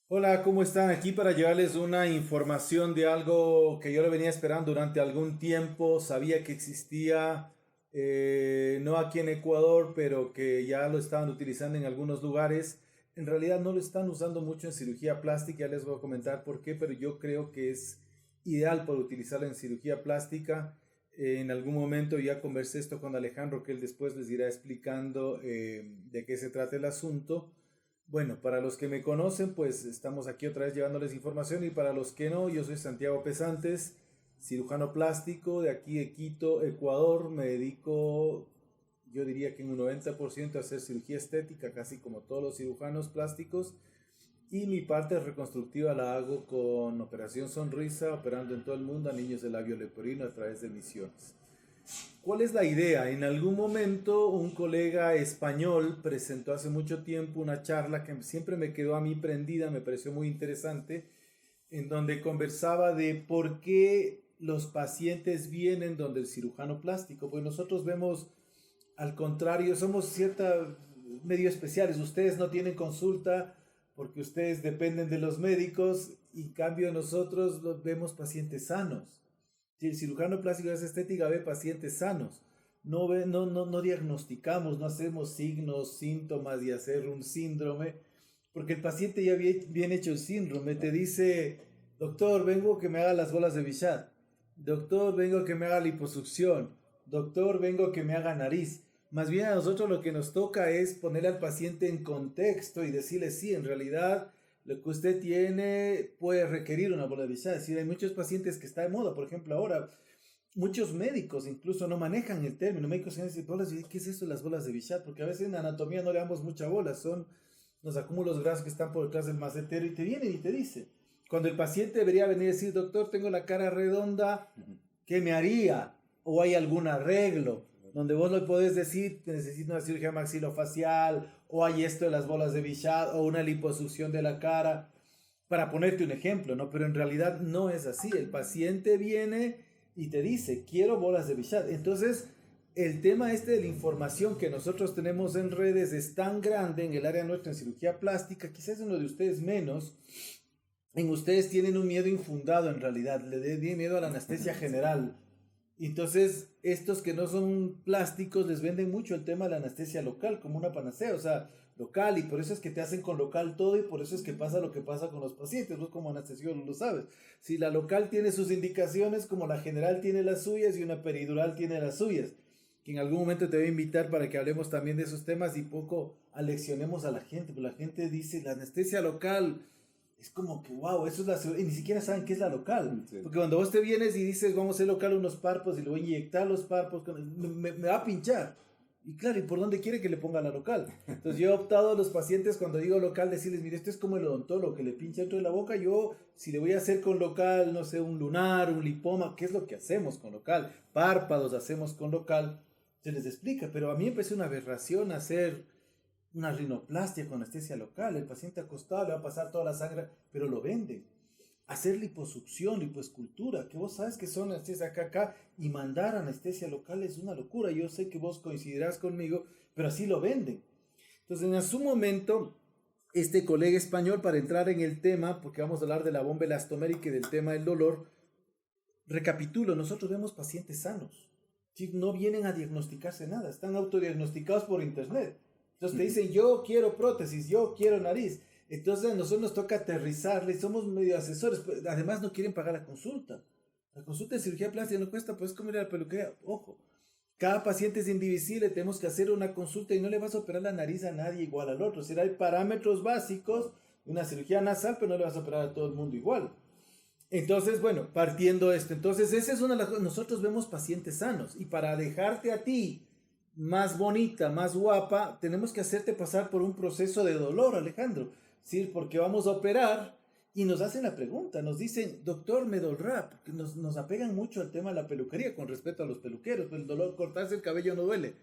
Hola, ¿cómo están? Aquí para llevarles una información de algo que yo lo venía esperando durante algún tiempo. Sabía que existía, no aquí en Ecuador, pero que ya lo estaban utilizando en algunos lugares. En realidad no lo están usando mucho en cirugía plástica, ya les voy a comentar por qué, pero yo creo que es ideal para utilizarlo en cirugía plástica. En algún momento ya conversé esto con Alejandro, que él después les irá explicando de qué se trata el asunto. Bueno, para los que me conocen, pues estamos aquí otra vez llevándoles información y para los que no, yo soy Santiago Pesantes, cirujano plástico de aquí de Quito, Ecuador. Me dedico, yo diría que en un 90% a hacer cirugía estética, casi como todos los cirujanos plásticos. Y mi parte reconstructiva la hago con Operación Sonrisa, operando en todo el mundo a niños de labio leporino a través de misiones. ¿Cuál es la idea? En algún momento un colega español presentó hace mucho tiempo una charla que siempre me quedó a mí prendida, me pareció muy interesante, en donde conversaba de por qué los pacientes vienen donde el cirujano plástico. Pues nosotros vemos, al contrario, somos medio especiales. Ustedes no tienen consulta porque ustedes dependen de los médicos y en cambio nosotros los vemos pacientes sanos. Si el cirujano plástico de estética ve pacientes sanos, no diagnosticamos, no hacemos signos, síntomas y hacer un síndrome, porque el paciente ya viene hecho el síndrome, te dice, doctor, vengo que me haga las bolas de Bichat, doctor, vengo que me haga liposucción, doctor, vengo que me haga nariz. Más bien a nosotros lo que nos toca es poner al paciente en contexto y decirle, sí, en realidad lo que usted tiene puede requerir una bola de Bichat. Es decir, hay muchos pacientes que está de moda, por ejemplo, ahora muchos médicos incluso no manejan el término. Médicos que dicen, ¿qué es eso de las bolas de Bichat? Porque a veces en anatomía no le damos mucha bola, son los acúmulos grasos que están por detrás del macetero y te vienen y te dicen. Cuando el paciente debería venir y decir, doctor, tengo la cara redonda, ¿qué me haría? ¿O hay algún arreglo? Donde vos le podés decir, necesito una cirugía maxilofacial, o hay esto de las bolas de Bichat, o una liposucción de la cara, para ponerte un ejemplo, ¿no? Pero en realidad no es así. El paciente viene y te dice, quiero bolas de Bichat. Entonces, el tema este de la información que nosotros tenemos en redes es tan grande en el área nuestra en cirugía plástica, quizás en lo de ustedes menos, en ustedes tienen un miedo infundado en realidad, tienen miedo a la anestesia general. Entonces, estos que no son plásticos les venden mucho el tema de la anestesia local como una panacea, o sea, local, y por eso es que te hacen con local todo y por eso es que pasa lo que pasa con los pacientes. Vos como anestesiólogo lo sabes. Si la local tiene sus indicaciones, como la general tiene las suyas y una peridural tiene las suyas, que en algún momento te voy a invitar para que hablemos también de esos temas y poco aleccionemos a la gente, porque la gente dice la anestesia local. Es como que, wow, eso es la seguridad. Y ni siquiera saben qué es la local. Sí. Porque cuando vos te vienes y dices, vamos a hacer local unos párpados y le voy a inyectar los párpados, me va a pinchar. Y claro, ¿y por dónde quiere que le ponga la local? Entonces yo he optado a los pacientes cuando digo local, decirles, mire, esto es como el odontólogo que le pincha dentro de la boca. Yo, si le voy a hacer con local, no sé, un lunar, un lipoma, ¿qué es lo que hacemos con local? Párpados hacemos con local. Se les explica, pero a mí me parece una aberración hacer una rinoplastia con anestesia local. El paciente acostado le va a pasar toda la sangre, pero lo venden. Hacer liposucción, lipoescultura, que vos sabes que son anestesia acá, y mandar anestesia local es una locura. Yo sé que vos coincidirás conmigo, pero así lo venden. Entonces, en su momento, este colega español, para entrar en el tema, porque vamos a hablar de la bomba elastomérica y del tema del dolor, recapitulo, nosotros vemos pacientes sanos. No vienen a diagnosticarse nada, están autodiagnosticados por internet. Entonces te dicen, yo quiero prótesis, yo quiero nariz. Entonces a nosotros nos toca aterrizarle, somos medio asesores, pero además no quieren pagar la consulta. La consulta de cirugía plástica no cuesta, pues como ir a la peluquería. Ojo, cada paciente es indivisible, tenemos que hacer una consulta y no le vas a operar la nariz a nadie igual al otro. O sea, hay parámetros básicos de una cirugía nasal, pero no le vas a operar a todo el mundo igual. Entonces, bueno, partiendo esto, entonces esa es una de las cosas, nosotros vemos pacientes sanos y para dejarte a ti más bonita, más guapa, tenemos que hacerte pasar por un proceso de dolor, Alejandro, ¿sí? Porque vamos a operar y nos hacen la pregunta, nos dicen, doctor, me dolerá, porque nos apegan mucho al tema de la peluquería con respecto a los peluqueros, pues el dolor, cortarse el cabello no duele.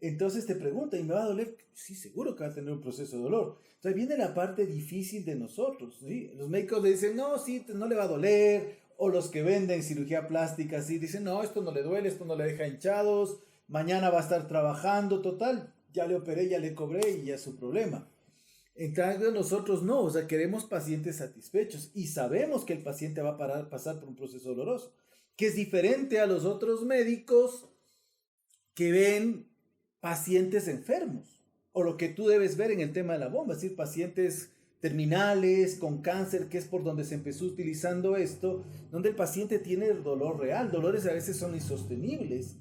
Entonces te pregunta, ¿y me va a doler? Sí, seguro que va a tener un proceso de dolor. Entonces viene la parte difícil de nosotros, ¿sí? Los médicos le dicen, no, sí, no le va a doler. O los que venden cirugía plástica, sí, dicen, no, esto no le duele, esto no le deja hinchados, mañana va a estar trabajando, total, ya le operé, ya le cobré y ya es su problema. En cambio, nosotros no, o sea, queremos pacientes satisfechos y sabemos que el paciente va a pasar por un proceso doloroso, que es diferente a los otros médicos que ven pacientes enfermos, o lo que tú debes ver en el tema de la bomba, es decir, pacientes terminales, con cáncer, que es por donde se empezó utilizando esto, donde el paciente tiene el dolor real, dolores a veces son insostenibles.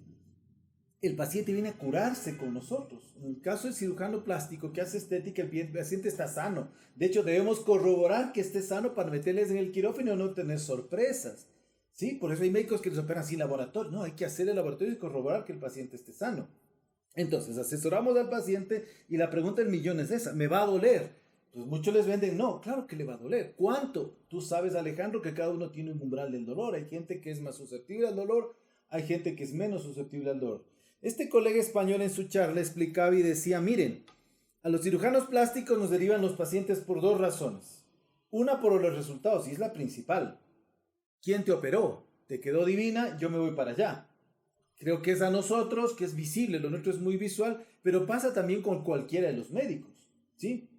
El paciente viene a curarse con nosotros. En el caso del cirujano plástico que hace estética, el paciente está sano. De hecho, debemos corroborar que esté sano para meterles en el quirófano y no tener sorpresas. ¿Sí? Por eso hay médicos que los operan sin laboratorio. No, hay que hacer el laboratorio y corroborar que el paciente esté sano. Entonces, asesoramos al paciente y la pregunta del millón es esa, ¿me va a doler? Pues muchos les venden, no, claro que le va a doler. ¿Cuánto? Tú sabes, Alejandro, que cada uno tiene un umbral del dolor. Hay gente que es más susceptible al dolor, hay gente que es menos susceptible al dolor. Este colega español en su charla explicaba y decía, miren, a los cirujanos plásticos nos derivan los pacientes por dos razones. Una por los resultados, y es la principal. ¿Quién te operó? ¿Te quedó divina? Yo me voy para allá. Creo que es a nosotros, que es visible, lo nuestro es muy visual, pero pasa también con cualquiera de los médicos, ¿sí?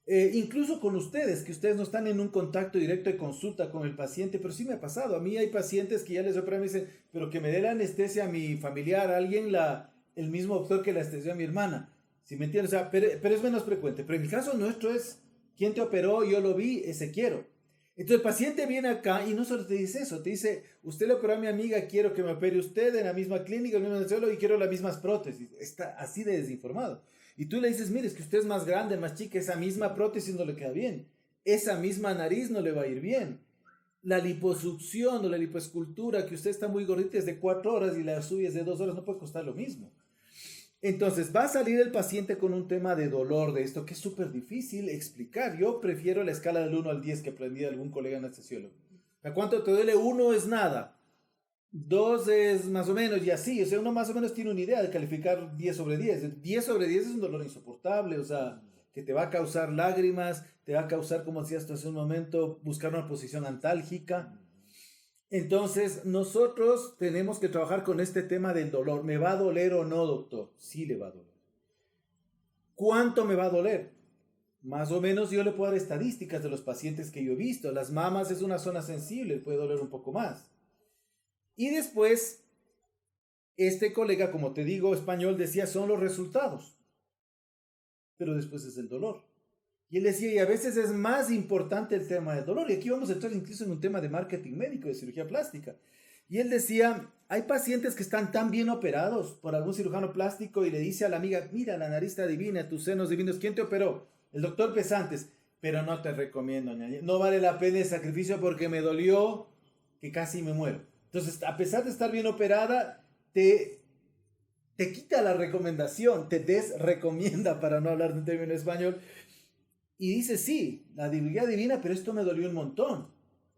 Incluso con ustedes, que ustedes no están en un contacto directo de consulta con el paciente, pero sí me ha pasado. A mí hay pacientes que ya les operan y me dicen, pero que me dé la anestesia a mi familiar, a alguien, el mismo doctor que la anestesió a mi hermana. ¿Sí me entiendes? O sea, pero es menos frecuente. Pero en el caso nuestro es, ¿quién te operó? Yo lo vi, ese quiero. Entonces el paciente viene acá y no solo te dice eso, te dice, usted le operó a mi amiga, quiero que me opere usted en la misma clínica, en el mismo anestesiólogo y quiero las mismas prótesis. Está así de desinformado. Y tú le dices, mire, es que usted es más grande, más chica, esa misma prótesis no le queda bien. Esa misma nariz no le va a ir bien. La liposucción o la lipoescultura, que usted está muy gordita, es de 4 horas y la suya es de 2 horas, no puede costar lo mismo. Entonces, va a salir el paciente con un tema de dolor de esto, que es súper difícil explicar. Yo prefiero la escala del 1 al 10 que aprendí de algún colega anestesiólogo. ¿A cuánto te duele? 1 es nada. 2 es más o menos y así. O sea, uno más o menos tiene una idea de calificar 10 sobre 10. 10 sobre 10 es un dolor insoportable, o sea, que te va a causar lágrimas, te va a causar, como decías tú hace un momento, buscar una posición antálgica. Entonces, nosotros tenemos que trabajar con este tema del dolor. ¿Me va a doler o no, doctor? Sí le va a doler. ¿Cuánto me va a doler? Más o menos yo le puedo dar estadísticas de los pacientes que yo he visto. Las mamas es una zona sensible, puede doler un poco más. Y después, este colega, como te digo, español, decía, son los resultados. Pero después es el dolor. Y él decía, y a veces es más importante el tema del dolor. Y aquí vamos a entrar incluso en un tema de marketing médico, de cirugía plástica. Y él decía, hay pacientes que están tan bien operados por algún cirujano plástico y le dice a la amiga, mira, la nariz está divina, tus senos divinos, ¿quién te operó? El doctor Pesantes. Pero no te recomiendo, ñaña. No vale la pena el sacrificio porque me dolió que casi me muero. Entonces, a pesar de estar bien operada, te quita la recomendación, te desrecomienda, para no hablar de un término español, y dice, sí, la cirugía divina, pero esto me dolió un montón.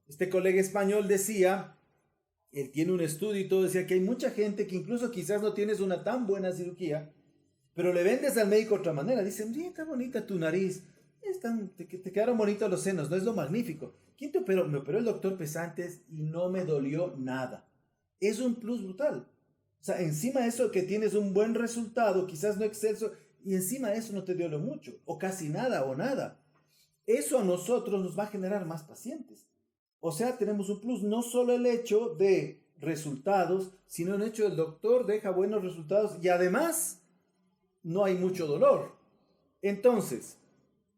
Este colega español decía, él tiene un estudio y todo, decía que hay mucha gente que incluso quizás no tienes una tan buena cirugía, pero le vendes al médico de otra manera. Dicen, sí, está bonita tu nariz, te quedaron bonitos los senos, no es lo magnífico. ¿Quién te operó? Me operó el doctor Pesantes y no me dolió nada. Es un plus brutal. O sea, encima de eso que tienes un buen resultado, quizás no excelso, y encima de eso no te duele mucho, o casi nada, o nada. Eso a nosotros nos va a generar más pacientes. O sea, tenemos un plus, no solo el hecho de resultados, sino el hecho del doctor deja buenos resultados y además no hay mucho dolor. Entonces,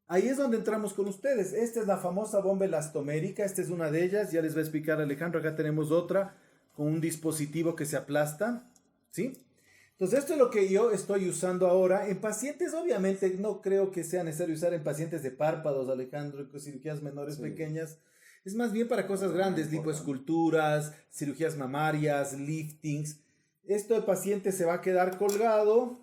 ahí es donde entramos con ustedes. Esta es la famosa bomba elastomérica, esta es una de ellas, ya les va a explicar Alejandro, acá tenemos otra con un dispositivo que se aplasta, ¿sí? Entonces, esto es lo que yo estoy usando ahora en pacientes. Obviamente, no creo que sea necesario usar en pacientes de párpados, Alejandro, con cirugías menores, sí, pequeñas. Es más bien para cosas grandes, lipoesculturas, cirugías mamarias, liftings. Esto de paciente se va a quedar colgado.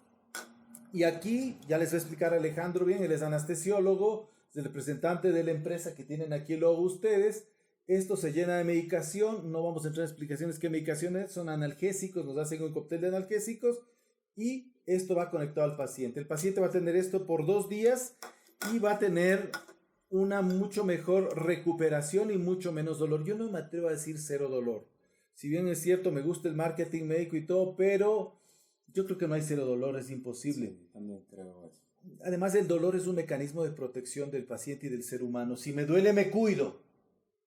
Y aquí ya les voy a explicar a Alejandro bien, él es anestesiólogo, es el representante de la empresa que tienen aquí el logo ustedes. Esto se llena de medicación, no vamos a entrar en explicaciones qué medicaciones, son analgésicos, nos hacen un cóctel de analgésicos y esto va conectado al paciente. El paciente va a tener esto por 2 días y va a tener una mucho mejor recuperación y mucho menos dolor. Yo no me atrevo a decir cero dolor. Si bien es cierto, me gusta el marketing médico y todo, pero yo creo que no hay cero dolor, es imposible. Sí, también creo eso. Además, el dolor es un mecanismo de protección del paciente y del ser humano. Si me duele, me cuido.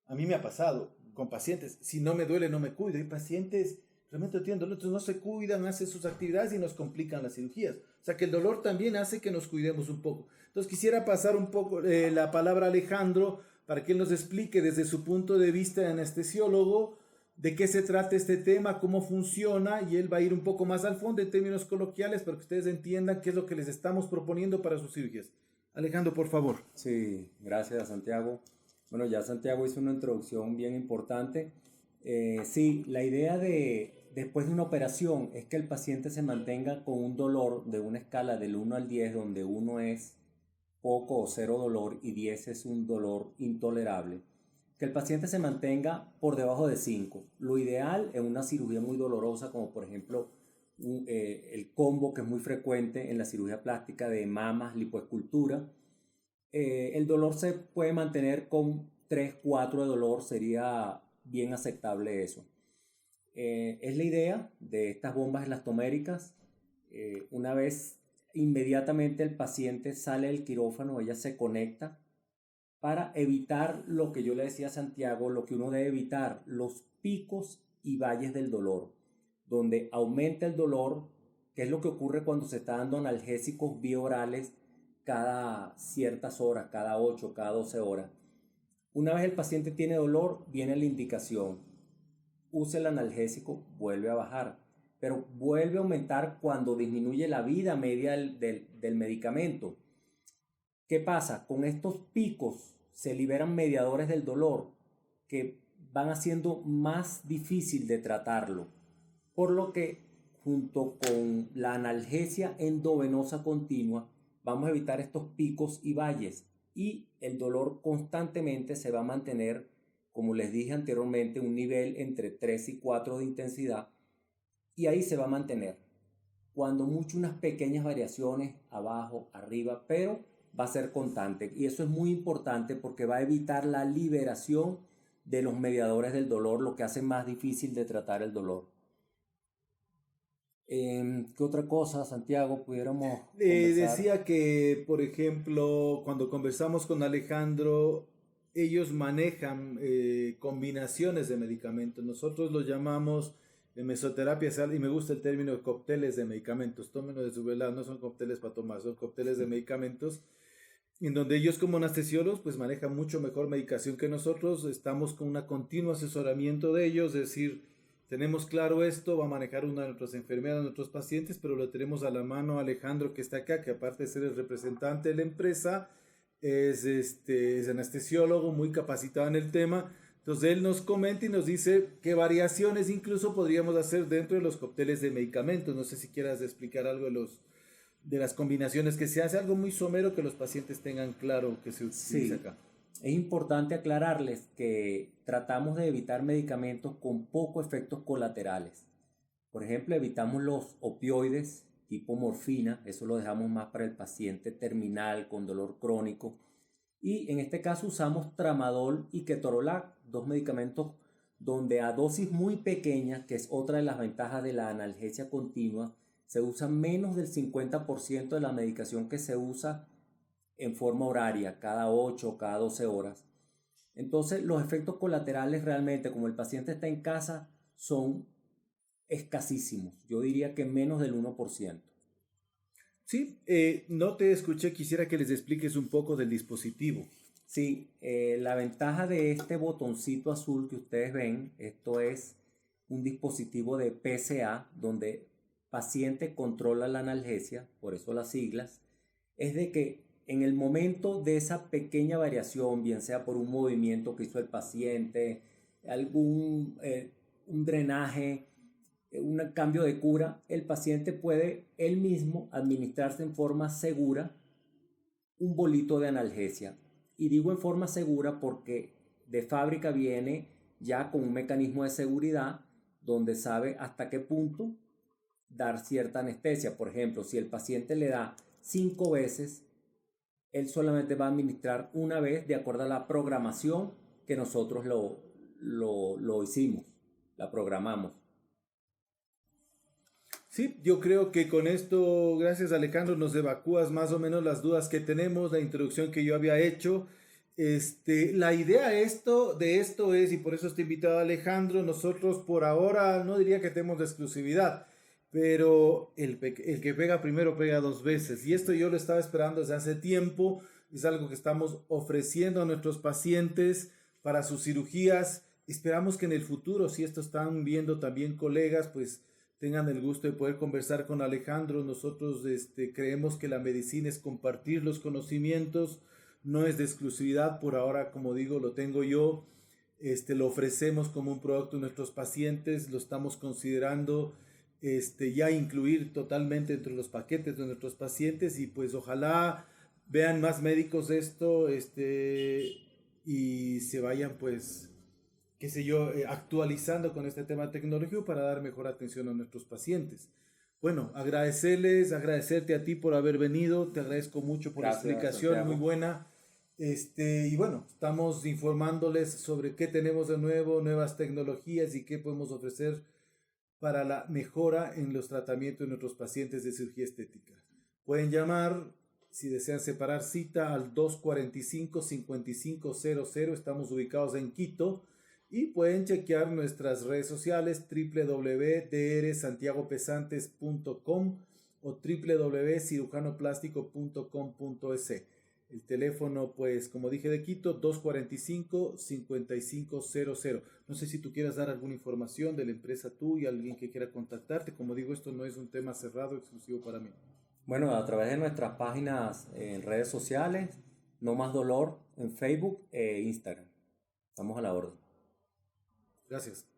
A mí me ha pasado con pacientes. Si no me duele, no me cuido. Hay pacientes realmente tienen dolor, entonces no se cuidan, hacen sus actividades y nos complican las cirugías. O sea que el dolor también hace que nos cuidemos un poco. Entonces quisiera pasar un poco la palabra a Alejandro para que él nos explique desde su punto de vista de anestesiólogo de qué se trata este tema, cómo funciona, y él va a ir un poco más al fondo en términos coloquiales para que ustedes entiendan qué es lo que les estamos proponiendo para sus cirugías. Alejandro, por favor. Sí, gracias Santiago. Bueno, ya Santiago hizo una introducción bien importante. Sí, la idea de después de una operación es que el paciente se mantenga con un dolor de una escala del 1 al 10, donde 1 es poco o cero dolor y 10 es un dolor intolerable, que el paciente se mantenga por debajo de 5. Lo ideal en una cirugía muy dolorosa, como por ejemplo el combo que es muy frecuente en la cirugía plástica de mamas, lipoescultura, el dolor se puede mantener con 3, 4 de dolor, sería bien aceptable eso. Es la idea de estas bombas elastoméricas. Una vez inmediatamente el paciente sale del quirófano, ella se conecta para evitar lo que yo le decía a Santiago, lo que uno debe evitar, los picos y valles del dolor, donde aumenta el dolor, que es lo que ocurre cuando se está dando analgésicos biorales cada ciertas horas, cada 8, cada 12 horas. Una vez el paciente tiene dolor, viene la indicación: use el analgésico, vuelve a bajar, pero vuelve a aumentar cuando disminuye la vida media del medicamento. ¿Qué pasa? Con estos picos se liberan mediadores del dolor que van haciendo más difícil de tratarlo, por lo que junto con la analgesia endovenosa continua vamos a evitar estos picos y valles, y el dolor constantemente se va a mantener, como les dije anteriormente, un nivel entre 3 y 4 de intensidad, y ahí se va a mantener. Cuando mucho unas pequeñas variaciones abajo, arriba, pero va a ser constante, y eso es muy importante porque va a evitar la liberación de los mediadores del dolor, lo que hace más difícil de tratar el dolor. ¿Qué otra cosa, Santiago, pudiéramos conversar? Decía que, por ejemplo, cuando conversamos con Alejandro, ellos manejan combinaciones de medicamentos. Nosotros lo llamamos mesoterapia, y me gusta el término de cócteles de medicamentos. Tómenlo de su velado, no son cócteles para tomar, son cócteles de medicamentos, en donde ellos como anestesiólogos pues manejan mucho mejor medicación que nosotros. Estamos con un continuo asesoramiento de ellos, es decir, tenemos claro esto, va a manejar una de nuestras enfermedades, de nuestros pacientes, pero lo tenemos a la mano Alejandro, que está acá, que aparte de ser el representante de la empresa, es anestesiólogo muy capacitado en el tema. Entonces él nos comenta y nos dice qué variaciones incluso podríamos hacer dentro de los cócteles de medicamentos. No sé si quieras explicar algo de las combinaciones que se hace, algo muy somero que los pacientes tengan claro que se utiliza acá. Es importante aclararles que tratamos de evitar medicamentos con pocos efectos colaterales. Por ejemplo, evitamos los opioides tipo morfina, eso lo dejamos más para el paciente terminal con dolor crónico. Y en este caso usamos tramadol y ketorolac, dos medicamentos donde a dosis muy pequeñas, que es otra de las ventajas de la analgesia continua, se usa menos del 50% de la medicación que se usa en forma horaria, cada 8 o cada 12 horas. Entonces los efectos colaterales realmente, como el paciente está en casa, son escasísimos. Yo diría que menos del 1%. Sí, no te escuché, quisiera que les expliques un poco del dispositivo. Sí, la ventaja de este botoncito azul que ustedes ven, esto es un dispositivo de PCA donde paciente controla la analgesia, por eso las siglas, es de que en el momento de esa pequeña variación, bien sea por un movimiento que hizo el paciente, un drenaje, un cambio de cura, el paciente puede él mismo administrarse en forma segura un bolito de analgesia. Y digo en forma segura porque de fábrica viene ya con un mecanismo de seguridad donde sabe hasta qué punto dar cierta anestesia. Por ejemplo, si el paciente le da 5 veces, él solamente va a administrar una vez de acuerdo a la programación que nosotros lo hicimos, la programamos. Sí, yo creo que con esto, gracias Alejandro, nos evacúas más o menos las dudas que tenemos, la introducción que yo había hecho. La idea de esto es, y por eso estoy invitado a Alejandro, nosotros por ahora no diría que tenemos la exclusividad, pero el que pega primero pega dos veces. Y esto yo lo estaba esperando desde hace tiempo, es algo que estamos ofreciendo a nuestros pacientes para sus cirugías. Esperamos que en el futuro, si esto están viendo también colegas, pues tengan el gusto de poder conversar con Alejandro. Nosotros creemos que la medicina es compartir los conocimientos, no es de exclusividad. Por ahora, como digo, lo tengo yo. Lo ofrecemos como un producto a nuestros pacientes, lo estamos considerando ya incluir totalmente entre los paquetes de nuestros pacientes y pues ojalá vean más médicos esto y se vayan pues qué sé yo, actualizando con este tema tecnológico para dar mejor atención a nuestros pacientes. Bueno, agradecerte a ti por haber venido, te agradezco mucho por Gracias, la explicación, Santiago. muy buena. Y bueno, estamos informándoles sobre qué tenemos de nuevo, nuevas tecnologías y qué podemos ofrecer para la mejora en los tratamientos de nuestros pacientes de cirugía estética. Pueden llamar si desean separar cita al 245-5500, estamos ubicados en Quito. Y pueden chequear nuestras redes sociales www.drsantiagopesantes.com o www.cirujanoplástico.com.es. El teléfono, pues, como dije, de Quito, 245-5500. No sé si tú quieras dar alguna información de la empresa tuya, alguien que quiera contactarte. Como digo, esto no es un tema cerrado, exclusivo para mí. Bueno, a través de nuestras páginas en redes sociales, No Más Dolor en Facebook e Instagram. Estamos a la orden. Gracias.